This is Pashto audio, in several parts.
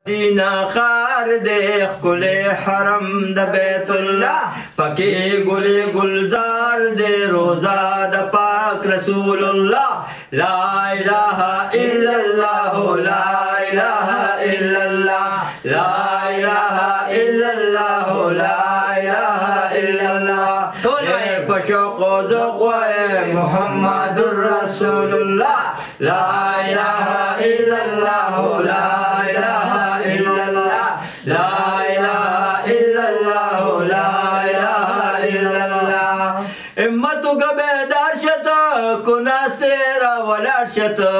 مدینہ خار دیکھ کلے حرم دا بیت اللہ پکی گلے گلزار دے روزہ دا پاک رسول اللہ لا الہ الا اللہ لا الہ الا اللہ لا الہ الا اللہ لا الہ الا اللہ اے پشوق و ذوق اے محمد الرسول اللہ لا الہ الا اللہ لا الہ الا اللہ لا الہ الا اللہ لا الہ الا اللہ امتو کا بیدار شتا کناس تیرا ولاد شتا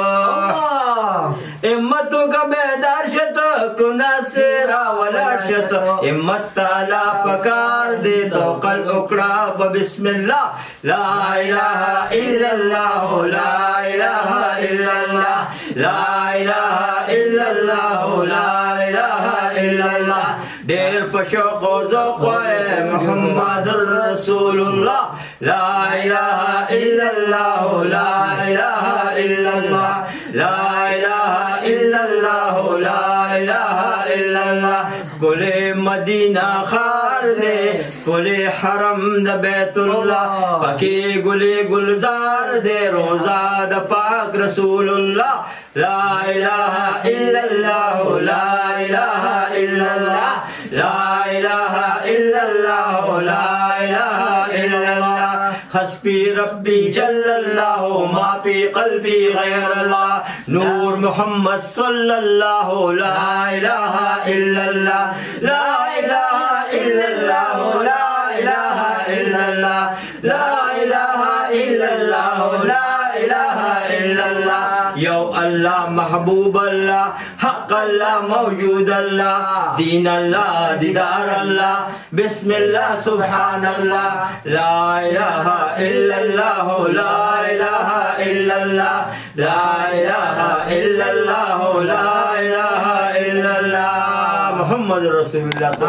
امتو کا بیدار شتا کناس تیرا ولاد شتا امت تالا پکار دے تو قل اکڑا بسم اللہ لا الہ الا اللہ لا الہ الا اللہ لا الہ الا اللہ لا الہ الا اللہ دیر پشوق و ذوق اے محمد الرسول اللہ لا الہ الا اللہ لا الہ الا اللہ لا الہ الا اللہ لا الہ الا اللہ کلے مدینہ خار دے کلے حرم دا بیت اللہ پکی گلے گلزار دے روزہ دا پاک رسول اللہ لا الہ الا اللہ لا الہ الا اللہ لا الہ الا اللہ لا الہ الا اللہ حسبی ربی جل اللہ ما فی قلبی غیر اللہ نور محمد صلی اللہ لا الہ الا اللہ لا الہ الا اللہ لا الہ الا اللہ لا الہ الا اللہ لا الہ الا اللہ یو اللہ محبوب اللہ حق اللہ موجود اللہ دین اللہ دیدار اللہ بسم اللہ سبحان اللہ لا الہ الا اللہ لا الہ الا اللہ لا الہ الا اللہ لا الہ الا اللہ محمد رسول اللہ